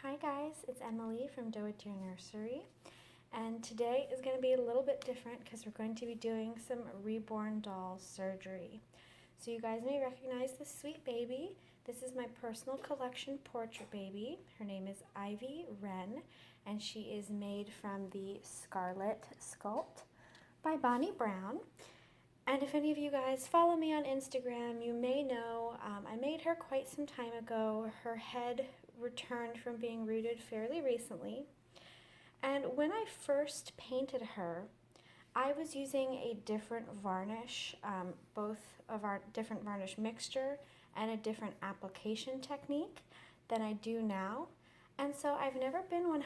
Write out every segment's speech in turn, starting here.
Hi guys, it's Emily from Do It Your Nursery, and today is going to be a little bit different because we're going to be doing some Reborn doll surgery. So you guys may recognize this sweet baby. This is my personal collection portrait baby. Her name is Wren, and she is made from the Scarlett sculpt by Bonnie Brown. And if any of you guys follow me on Instagram, you may know I made her quite some time ago. Her head returned from being rooted fairly recently. And when I first painted her, I was using a different varnish, both of our different varnish mixture and a different application technique than I do now. And so I've never been 100%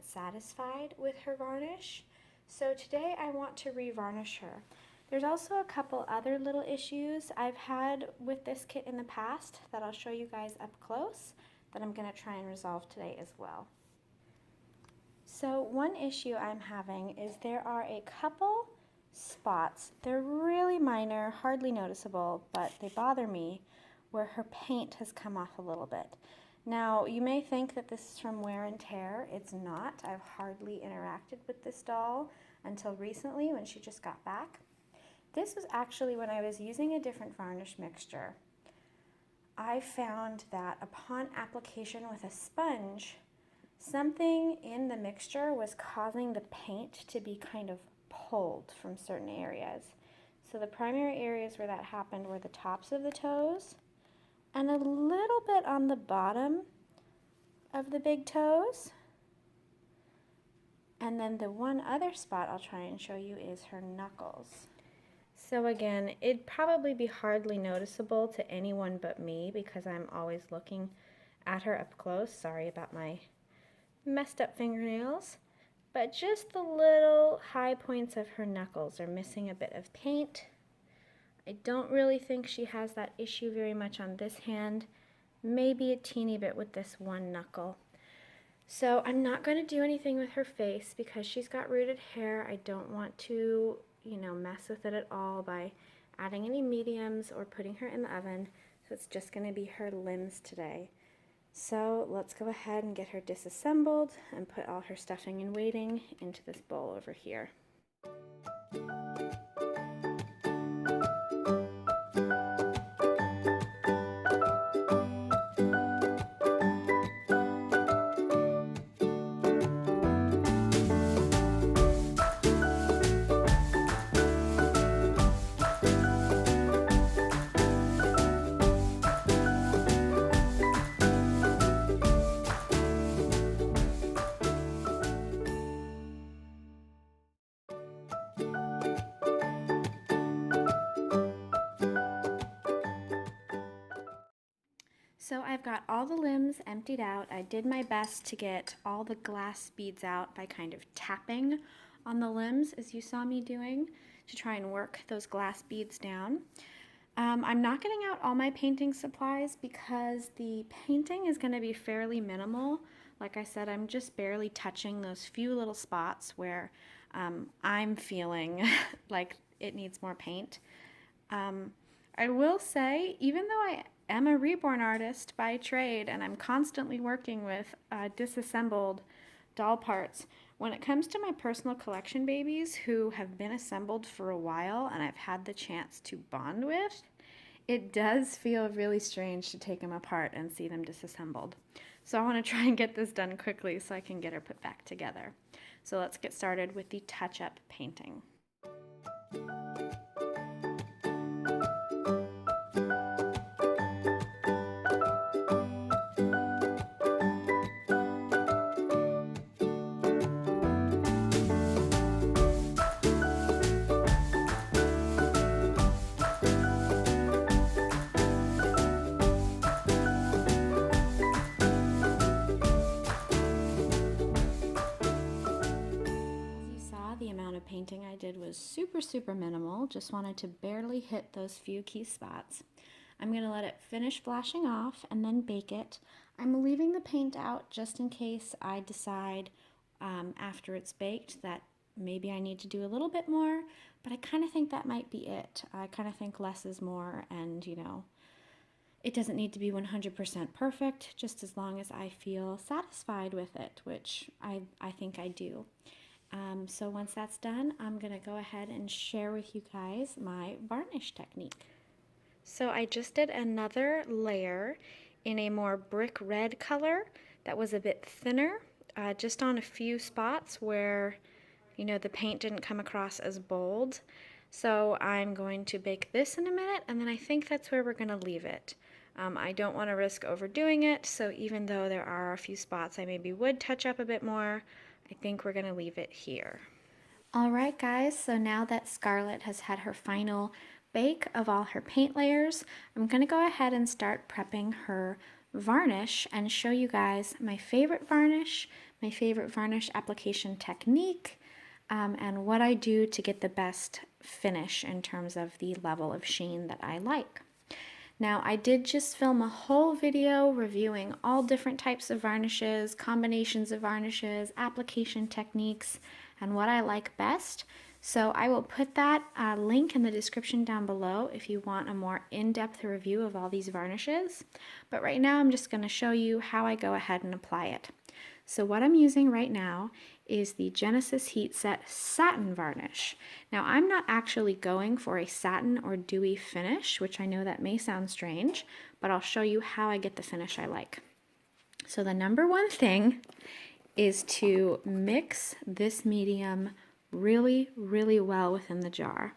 satisfied with her varnish. So today I want to re-varnish her. There's also a couple other little issues I've had with this kit in the past that I'll show you guys up close that I'm going to try and resolve today as well. So one issue I'm having is there are a couple spots, they're really minor, hardly noticeable, but they bother me, where her paint has come off a little bit. Now, you may think that this is from wear and tear. It's not. I've hardly interacted with this doll until recently when she just got back. This was actually when I was using a different varnish mixture. I found that upon application with a sponge, something in the mixture was causing the paint to be kind of pulled from certain areas. So the primary areas where that happened were the tops of the toes and a little bit on the bottom of the big toes. And then the one other spot I'll try and show you is her knuckles. So again, it'd probably be hardly noticeable to anyone but me because I'm always looking at her up close. Sorry about my messed up fingernails. But just the little high points of her knuckles are missing a bit of paint. I don't really think she has that issue very much on this hand. Maybe a teeny bit with this one knuckle. So I'm not going to do anything with her face because she's got rooted hair. I don't want to mess with it at all by adding any mediums or putting her in the oven. So it's just going to be her limbs today. So let's go ahead and get her disassembled and put all her stuffing and waiting into this bowl over here. So I've got all the limbs emptied out. I did my best to get all the glass beads out by kind of tapping on the limbs, as you saw me doing, to try and work those glass beads down. I'm not getting out all my painting supplies because the painting is going to be fairly minimal. Like I said, I'm just barely touching those few little spots where I'm feeling like it needs more paint. I will say, even though I am a reborn artist by trade and I'm constantly working with disassembled doll parts, when it comes to my personal collection babies who have been assembled for a while and I've had the chance to bond with, it does feel really strange to take them apart and see them disassembled. So I want to try and get this done quickly so I can get her put back together. So let's get started with the touch-up painting. Painting I did was super minimal, just wanted to barely hit those few key spots. I'm going to let it finish flashing off and then bake it. I'm leaving the paint out just in case I decide after it's baked that maybe I need to do a little bit more, but I kind of think that might be it. I kind of think less is more, and It doesn't need to be 100% perfect, just as long as I feel satisfied with it, which I think I do. So once that's done, I'm going to go ahead and share with you guys my varnish technique. So I just did another layer in a more brick red color that was a bit thinner, just on a few spots where, you know, the paint didn't come across as bold. So I'm going to bake this in a minute, and then I think that's where we're going to leave it. I don't want to risk overdoing it, so even though there are a few spots I maybe would touch up a bit more, I think we're going to leave it here. Alright guys, so now that Scarlett has had her final bake of all her paint layers, I'm going to go ahead and start prepping her varnish and show you guys my favorite varnish application technique, and what I do to get the best finish in terms of the level of sheen that I like. Now, I did just film a whole video reviewing all different types of varnishes, combinations of varnishes, application techniques, and what I like best. So I will put that link in the description down below if you want a more in-depth review of all these varnishes. But right now I'm just going to show you how I go ahead and apply it. So what I'm using right now is the Genesis Heat Set Satin Varnish. Now I'm not actually going for a satin or dewy finish, which I know that may sound strange, but I'll show you how I get the finish I like. So the number one thing is to mix this medium really, really well within the jar.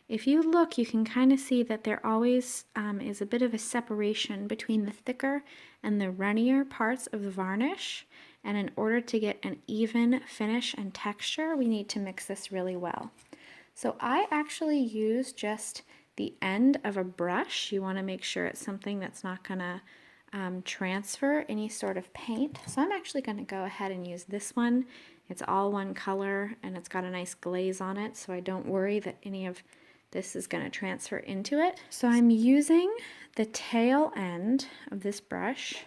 If you look, you can kind of see that there always is a bit of a separation between the thicker and the runnier parts of the varnish. And in order to get an even finish and texture, we need to mix this really well. So I actually use just the end of a brush. You want to make sure it's something that's not going to transfer any sort of paint. So I'm actually going to go ahead and use this one. It's all one color and it's got a nice glaze on it, so I don't worry that any of this is going to transfer into it. So I'm using the tail end of this brush.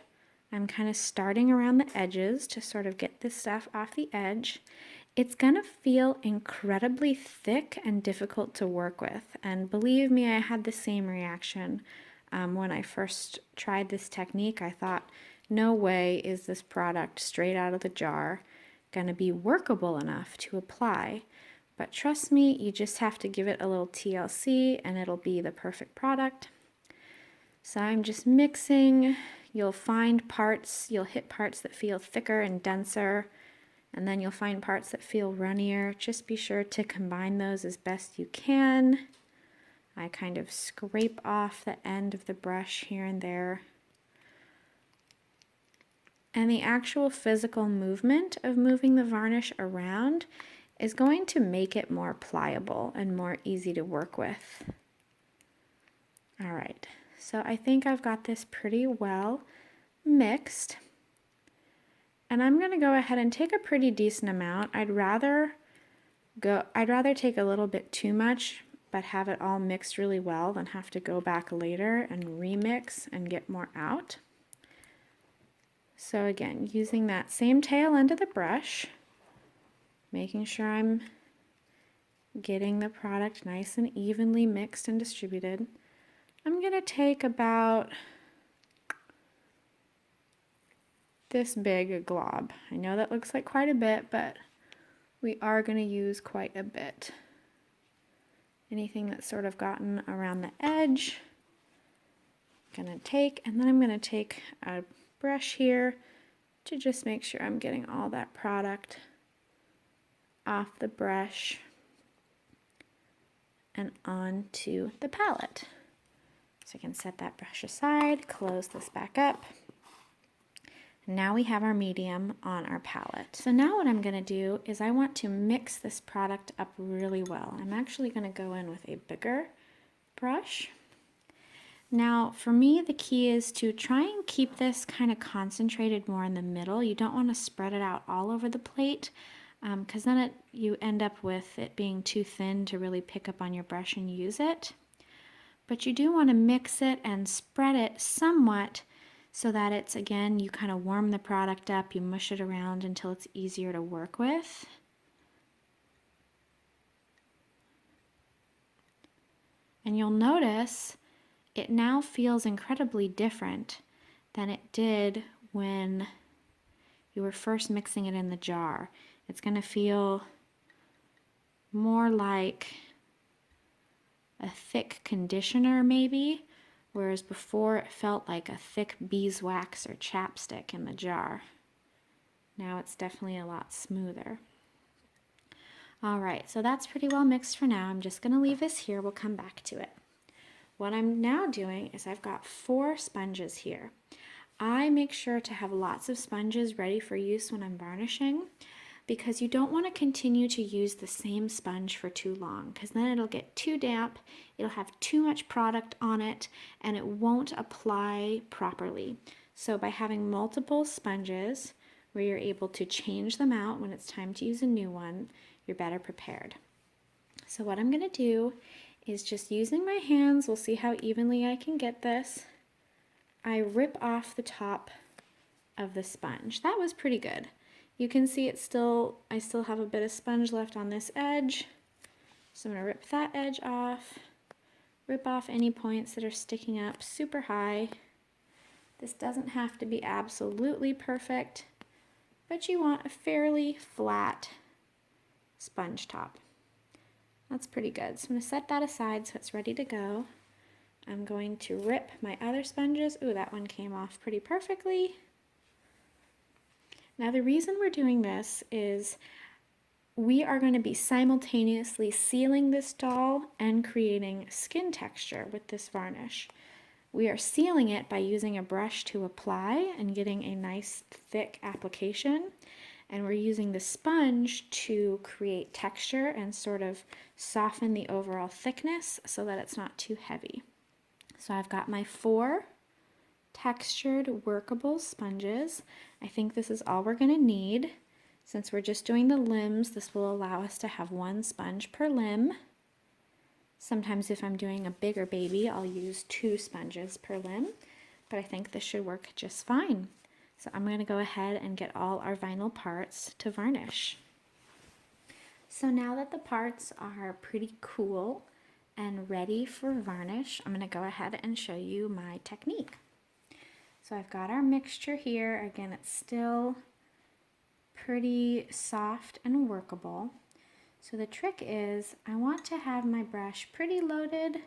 I'm kind of starting around the edges to sort of get this stuff off the edge. It's going to feel incredibly thick and difficult to work with, and believe me, I had the same reaction. When I first tried this technique, I thought, no way is this product straight out of the jar going to be workable enough to apply. But trust me, you just have to give it a little TLC and it'll be the perfect product. So I'm just mixing. You'll find parts, you'll hit parts that feel thicker and denser, and then you'll find parts that feel runnier. Just be sure to combine those as best you can. I kind of scrape off the end of the brush here and there. And the actual physical movement of moving the varnish around is going to make it more pliable and more easy to work with. All right, so I think I've got this pretty well mixed. And I'm going to go ahead and take a pretty decent amount. I'd rather take a little bit too much, but have it all mixed really well than have to go back later and remix and get more out. So again, using that same tail end of the brush, making sure I'm getting the product nice and evenly mixed and distributed. I'm going to take about this big a glob. I know that looks like quite a bit, but we are going to use quite a bit. Anything that's sort of gotten around the edge, I'm going to take, and then I'm going to take a brush here to just make sure I'm getting all that product off the brush and onto the palette. So I can set that brush aside, close this back up. Now we have our medium on our palette. So now what I'm going to do is I want to mix this product up really well. I'm actually going to go in with a bigger brush. Now for me, the key is to try and keep this kind of concentrated more in the middle. You don't want to spread it out all over the plate, because then you end up with it being too thin to really pick up on your brush and use it. But you do want to mix it and spread it somewhat so that it's, again, you kind of warm the product up, you mush it around until it's easier to work with. And you'll notice it now feels incredibly different than it did when you were first mixing it in the jar. It's going to feel more like a thick conditioner maybe, whereas before it felt like a thick beeswax or chapstick in the jar. Now it's definitely a lot smoother. All right, so that's pretty well mixed for now. I'm just going to leave this here. We'll come back to it. What I'm now doing is I've got 4 sponges here. I make sure to have lots of sponges ready for use when I'm varnishing, because you don't want to continue to use the same sponge for too long, because then it'll get too damp, it'll have too much product on it, and it won't apply properly. So by having multiple sponges where you're able to change them out when it's time to use a new one, you're better prepared. So what I'm going to do is, just using my hands, we'll see how evenly I can get this. I rip off the top of the sponge. That was pretty good. You can see I still have a bit of sponge left on this edge. So I'm going to rip that edge off, rip off any points that are sticking up super high. This doesn't have to be absolutely perfect, but you want a fairly flat sponge top. That's pretty good. So I'm going to set that aside so it's ready to go. I'm going to rip my other sponges. Ooh, that one came off pretty perfectly. Now the reason we're doing this is we are going to be simultaneously sealing this doll and creating skin texture with this varnish. We are sealing it by using a brush to apply and getting a nice thick application. And we're using the sponge to create texture and sort of soften the overall thickness so that it's not too heavy. So I've got my 4 textured workable sponges. I think this is all we're going to need. Since we're just doing the limbs, this will allow us to have 1 sponge per limb. Sometimes if I'm doing a bigger baby, I'll use 2 sponges per limb, but I think this should work just fine. So I'm going to go ahead and get all our vinyl parts to varnish. So now that the parts are pretty cool and ready for varnish, I'm going to go ahead and show you my technique. So I've got our mixture here. Again, it's still pretty soft and workable. So the trick is I want to have my brush pretty loaded,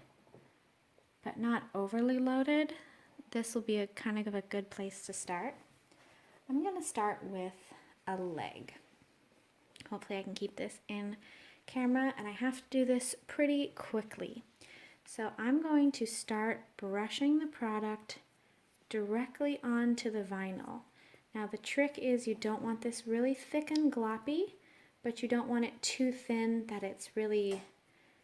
but not overly loaded. This will be a kind of a good place to start. I'm going to start with a leg. Hopefully I can keep this in camera, and I have to do this pretty quickly. So I'm going to start brushing the product directly onto the vinyl. Now the trick is you don't want this really thick and gloppy, but you don't want it too thin that it's really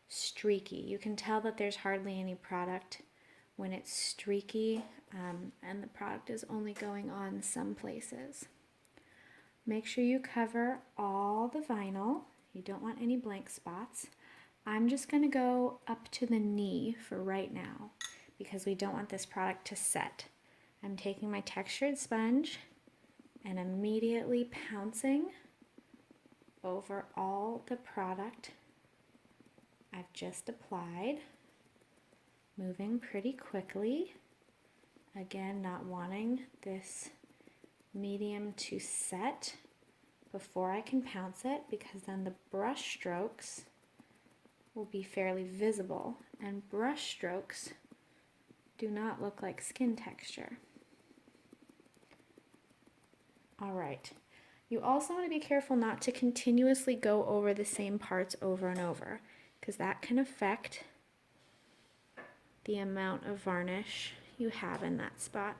streaky. You can tell that there's hardly any product when it's streaky and the product is only going on some places. Make sure you cover all the vinyl. You don't want any blank spots. I'm just going to go up to the knee for right now because we don't want this product to set. I'm taking my textured sponge and immediately pouncing over all the product I've just applied, moving pretty quickly. Again, not wanting this medium to set before I can pounce it, because then the brush strokes will be fairly visible, and brush strokes do not look like skin texture. All right. You also want to be careful not to continuously go over the same parts over and over, because that can affect the amount of varnish you have in that spot.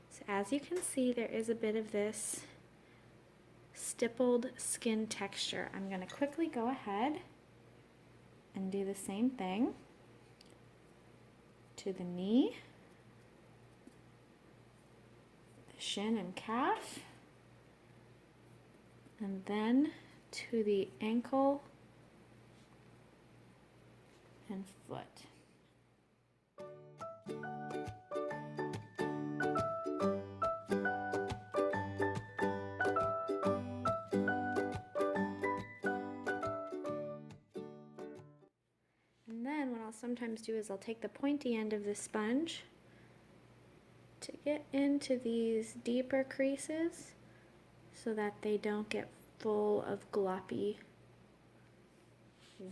So as you can see, there is a bit of this stippled skin texture. I'm going to quickly go ahead and do the same thing to the knee, the shin and calf, and then to the ankle and foot. And then what else I'm sometimes do is I'll take the pointy end of the sponge to get into these deeper creases so that they don't get full of gloppy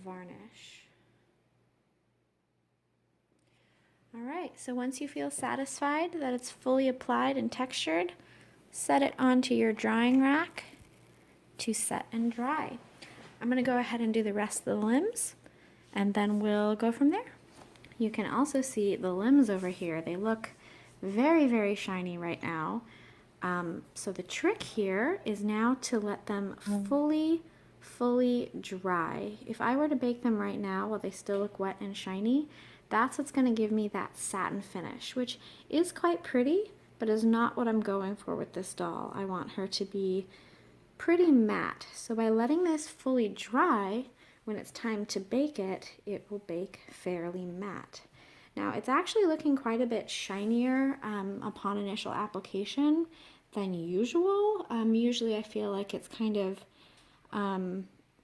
varnish. Alright, so once you feel satisfied that it's fully applied and textured, set it onto your drying rack to set and dry. I'm going to go ahead and do the rest of the limbs, and then we'll go from there. You can also see the limbs over here. They look very, very shiny right now. So the trick here is now to let them fully dry. If I were to bake them right now while they still look wet and shiny, that's what's going to give me that satin finish, which is quite pretty, but is not what I'm going for with this doll. I want her to be pretty matte. So by letting this fully dry, when it's time to bake it, it will bake fairly matte. Now it's actually looking quite a bit shinier upon initial application than usual. Usually I feel like it's kind of,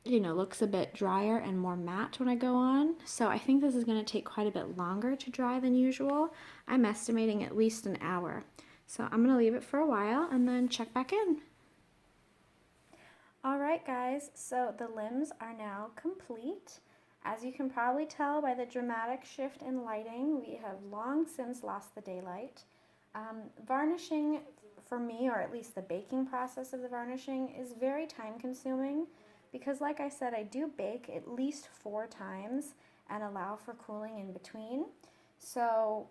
you know, looks a bit drier and more matte when I go on. So I think this is going to take quite a bit longer to dry than usual. I'm estimating at least an hour. So I'm going to leave it for a while and then check back in. Alright guys, so the limbs are now complete. As you can probably tell by the dramatic shift in lighting, we have long since lost the daylight. Varnishing for me, or at least the baking process of the varnishing, is very time consuming because like I said, I do bake at least 4 times and allow for cooling in between. So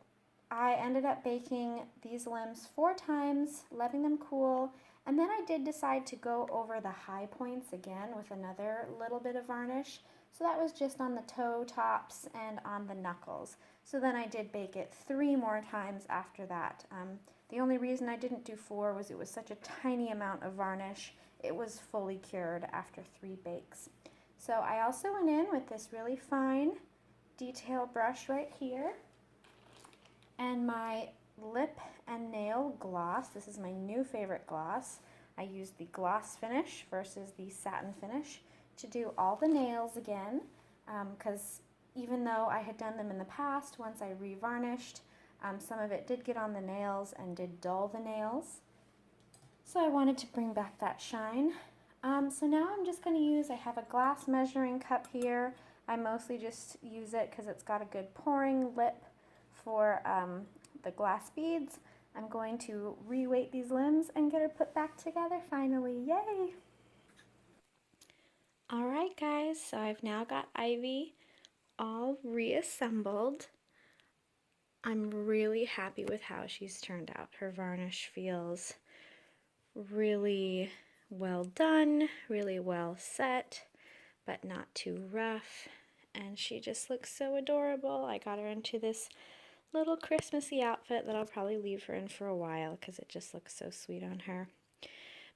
I ended up baking these limbs 4 times, letting them cool, and then I did decide to go over the high points again with another little bit of varnish. So that was just on the toe tops and on the knuckles. So then I did bake it 3 more times after that. The only reason I didn't do 4 was it was such a tiny amount of varnish. It was fully cured after 3 bakes. So I also went in with this really fine detail brush right here and my lip and nail gloss. This is my new favorite gloss. I used the gloss finish versus the satin finish to do all the nails again, because even though I had done them in the past, once I re-varnished, some of it did get on the nails and did dull the nails. So I wanted to bring back that shine. So now I'm just going to use, I have a glass measuring cup here. I mostly just use it because it's got a good pouring lip for the glass beads. I'm going to re-weight these limbs and get her put back together finally. Yay! Alright guys, so I've now got Ivy all reassembled. I'm really happy with how she's turned out. Her varnish feels really well done, really well set, but not too rough. And she just looks so adorable. I got her into this little Christmassy outfit that I'll probably leave her in for a while because it just looks so sweet on her.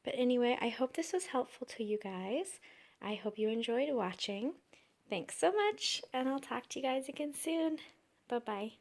But anyway, I hope this was helpful to you guys. I hope you enjoyed watching. Thanks so much, and I'll talk to you guys again soon. Bye-bye.